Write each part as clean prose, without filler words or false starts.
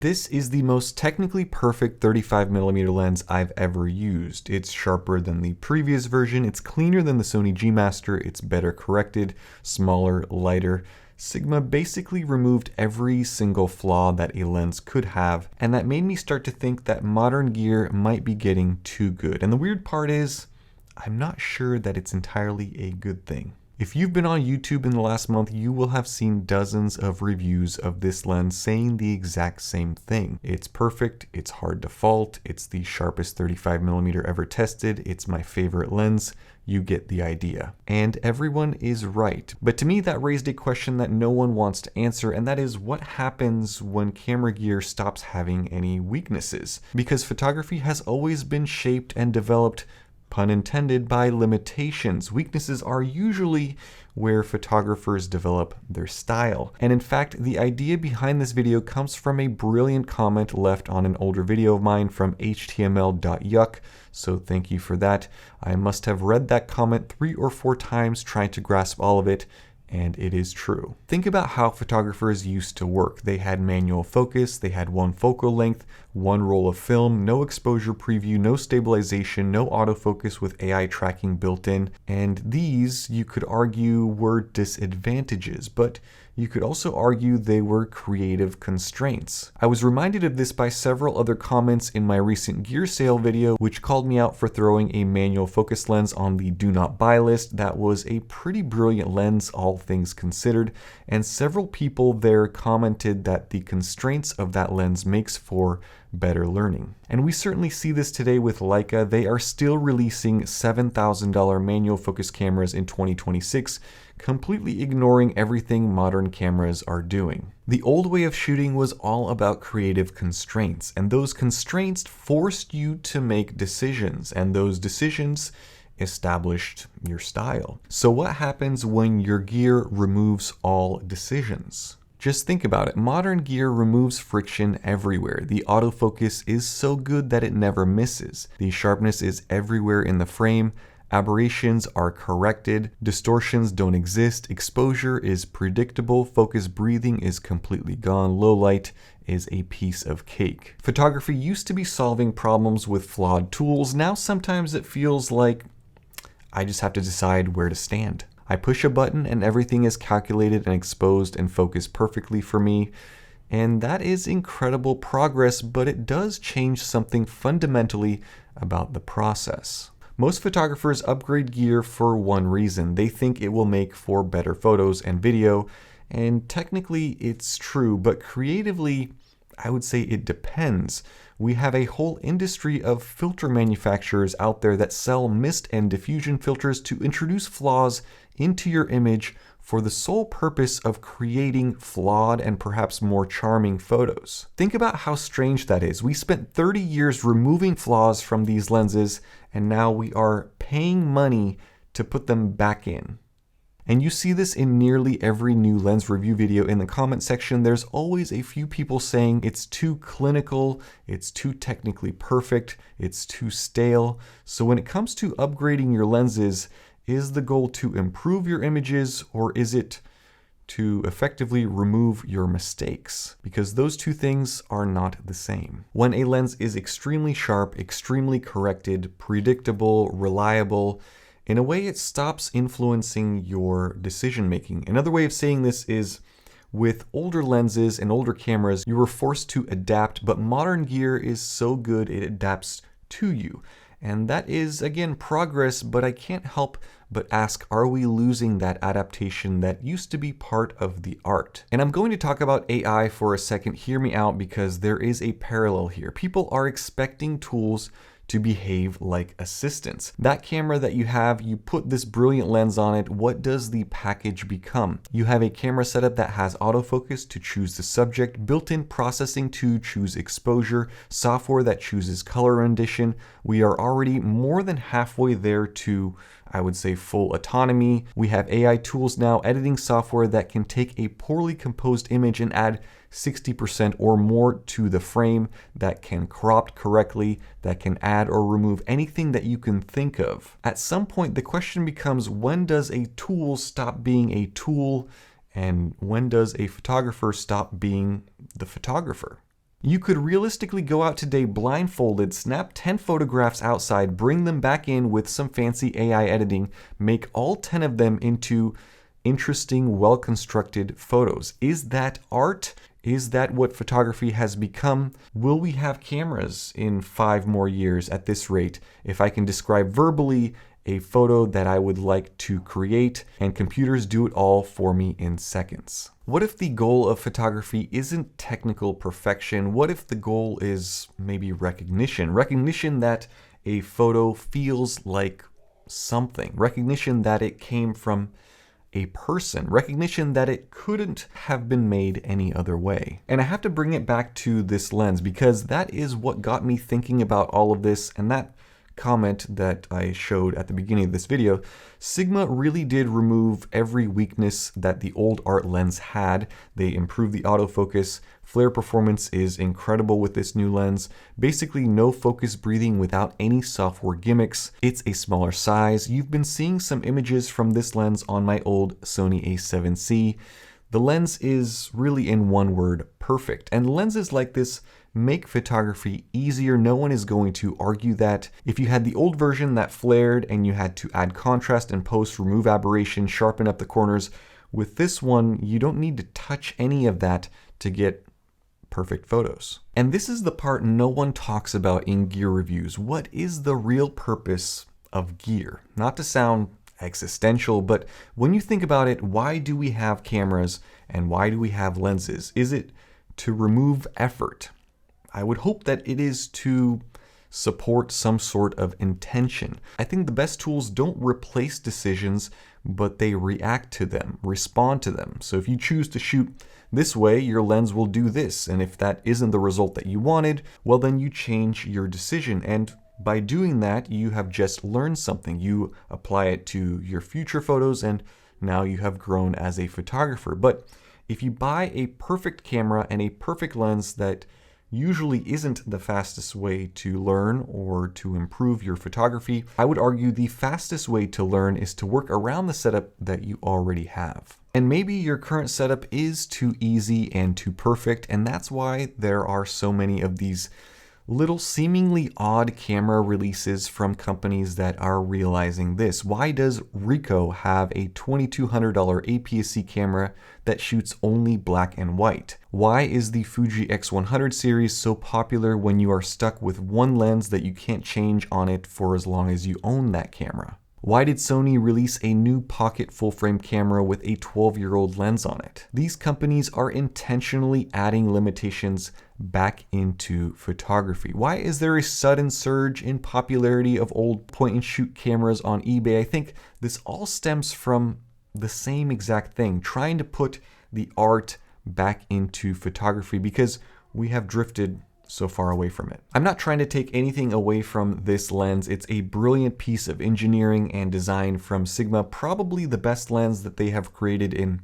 This is the most technically perfect 35mm lens I've ever used. It's sharper than the previous version, it's cleaner than the Sony G Master, it's better corrected, smaller, lighter. Sigma basically removed every single flaw that a lens could have, and that made me start to think that modern gear might be getting too good. And the weird part is, I'm not sure that it's entirely a good thing. If you've been on YouTube in the last month, you will have seen dozens of reviews of this lens saying the exact same thing. It's perfect, it's hard to fault, it's the sharpest 35mm ever tested, it's my favorite lens. You get the idea. And everyone is right. But to me, that raised a question that no one wants to answer, and that is what happens when camera gear stops having any weaknesses? Because photography has always been shaped and developed, pun intended, by limitations. Weaknesses are usually where photographers develop their style. And in fact, the idea behind this video comes from a brilliant comment left on an older video of mine from html.yuck, so thank you for that. I must have read that comment 3 or 4 times trying to grasp all of it, and it is true. Think about how photographers used to work. They had manual focus, they had one focal length, one roll of film, no exposure preview, no stabilization, no autofocus with AI tracking built in. And these, you could argue, were disadvantages, but you could also argue they were creative constraints. I was reminded of this by several other comments in my recent gear sale video, which called me out for throwing a manual focus lens on the do not buy list. That was a pretty brilliant lens, all things considered, and several people there commented that the constraints of that lens makes for better learning. And we certainly see this today with Leica. They are still releasing $7,000 manual focus cameras in 2026, completely ignoring everything modern cameras are doing. The old way of shooting was all about creative constraints, and those constraints forced you to make decisions, and those decisions established your style. So what happens when your gear removes all decisions? Just think about it. Modern gear removes friction everywhere. The autofocus is so good that it never misses. The sharpness is everywhere in the frame. Aberrations are corrected. Distortions don't exist. Exposure is predictable. Focus breathing is completely gone. Low light is a piece of cake. Photography used to be solving problems with flawed tools. Now sometimes it feels like I just have to decide where to stand. I push a button and everything is calculated and exposed and focused perfectly for me. And that is incredible progress, but it does change something fundamentally about the process. Most photographers upgrade gear for one reason. They think it will make for better photos and video, and technically it's true, but creatively, I would say it depends. We have a whole industry of filter manufacturers out there that sell mist and diffusion filters to introduce flaws into your image for the sole purpose of creating flawed and perhaps more charming photos. Think about how strange that is. We spent 30 years removing flaws from these lenses, and now we are paying money to put them back in. And you see this in nearly every new lens review video. In the comment section, there's always a few people saying it's too clinical, it's too technically perfect, it's too stale. So when it comes to upgrading your lenses, is the goal to improve your images, or is it to effectively remove your mistakes? Because those two things are not the same. When a lens is extremely sharp, extremely corrected, predictable, reliable, in a way it stops influencing your decision making. Another way of saying this is, with older lenses and older cameras, you were forced to adapt, but modern gear is so good it adapts to you. And that is, again, progress, but I can't help but ask, are we losing that adaptation that used to be part of the art? And I'm going to talk about AI for a second. Hear me out, because there is a parallel here. People are expecting tools to behave like assistants. That camera that you have, you put this brilliant lens on it, what does the package become? You have a camera setup that has autofocus to choose the subject, built-in processing to choose exposure, software that chooses color rendition. We are already more than halfway there to, I would say, full autonomy. We have AI tools now, editing software that can take a poorly composed image and add 60% or more to the frame, that can crop correctly, that can add or remove anything that you can think of. At some point, the question becomes, when does a tool stop being a tool, and when does a photographer stop being the photographer? You could realistically go out today blindfolded, snap 10 photographs outside, bring them back in with some fancy AI editing, make all 10 of them into interesting, well-constructed photos. Is that art? Is that what photography has become? Will we have cameras in 5 more years at this rate if I can describe verbally a photo that I would like to create and computers do it all for me in seconds? What if the goal of photography isn't technical perfection? What if the goal is maybe recognition? Recognition that a photo feels like something. Recognition that it came from a person. Recognition that it couldn't have been made any other way. And I have to bring it back to this lens because that is what got me thinking about all of this, and that comment that I showed at the beginning of this video, Sigma really did remove every weakness that the old art lens had. They improved the autofocus. Flare performance is incredible with this new lens. Basically no focus breathing without any software gimmicks. It's a smaller size. You've been seeing some images from this lens on my old Sony a7C. The lens is really, in one word, perfect. And lenses like this make photography easier. No one is going to argue that. If you had the old version that flared and you had to add contrast in post, remove aberration, sharpen up the corners, with this one, you don't need to touch any of that to get perfect photos. And this is the part no one talks about in gear reviews. What is the real purpose of gear? Not to sound existential, but when you think about it, why do we have cameras and why do we have lenses? Is it to remove effort? I would hope that it is to support some sort of intention. I think the best tools don't replace decisions, but they react to them, respond to them. So if you choose to shoot this way, your lens will do this. And if that isn't the result that you wanted, well, then you change your decision. And by doing that, you have just learned something. You apply it to your future photos, and now you have grown as a photographer. But if you buy a perfect camera and a perfect lens that usually isn't the fastest way to learn or to improve your photography, I would argue the fastest way to learn is to work around the setup that you already have. And maybe your current setup is too easy and too perfect, and that's why there are so many of these little seemingly odd camera releases from companies that are realizing this. Why does Ricoh have a $2,200 APS-C camera that shoots only black and white? Why is the Fuji X100 series so popular when you are stuck with one lens that you can't change on it for as long as you own that camera? Why did Sony release a new pocket full-frame camera with a 12-year-old lens on it? These companies are intentionally adding limitations back into photography. Why is there a sudden surge in popularity of old point-and-shoot cameras on eBay? I think this all stems from the same exact thing, trying to put the art back into photography because we have drifted so far away from it. I'm not trying to take anything away from this lens. It's a brilliant piece of engineering and design from Sigma, probably the best lens that they have created in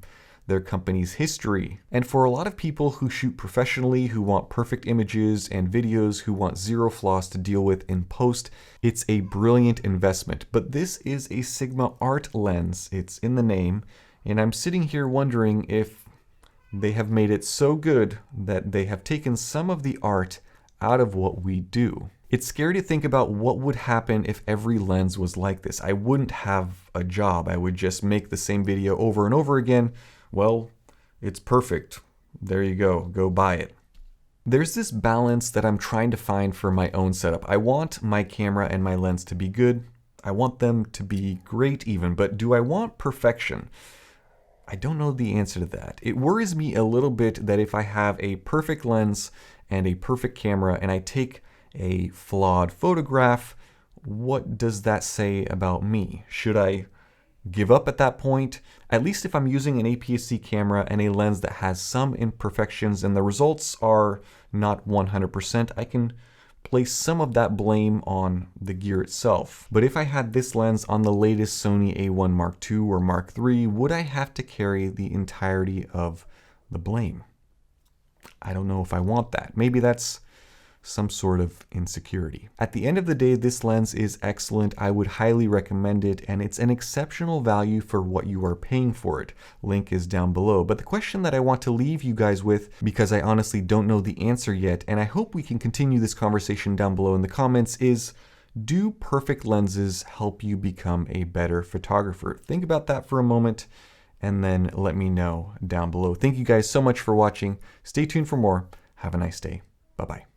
their company's history. And for a lot of people who shoot professionally, who want perfect images and videos, who want zero flaws to deal with in post, it's a brilliant investment. But this is a Sigma art lens. It's in the name. And I'm sitting here wondering if they have made it so good that they have taken some of the art out of what we do. It's scary to think about what would happen if every lens was like this. I wouldn't have a job. I would just make the same video over and over again. Well, it's perfect. There you go. Go buy it. There's this balance that I'm trying to find for my own setup. I want my camera and my lens to be good. I want them to be great even, but do I want perfection? I don't know the answer to that. It worries me a little bit that if I have a perfect lens and a perfect camera and I take a flawed photograph, what does that say about me? Should I give up at that point? At least if I'm using an APS-C camera and a lens that has some imperfections and the results are not 100%, I can place some of that blame on the gear itself. But if I had this lens on the latest Sony A1 Mark II or Mark III, would I have to carry the entirety of the blame? I don't know if I want that. Maybe that's some sort of insecurity. At the end of the day, this lens is excellent. I would highly recommend it, and it's an exceptional value for what you are paying for it. Link is down below. But the question that I want to leave you guys with, because I honestly don't know the answer yet, and I hope we can continue this conversation down below in the comments, is do perfect lenses help you become a better photographer? Think about that for a moment and then let me know down below. Thank you guys so much for watching. Stay tuned for more. Have a nice day. Bye-bye.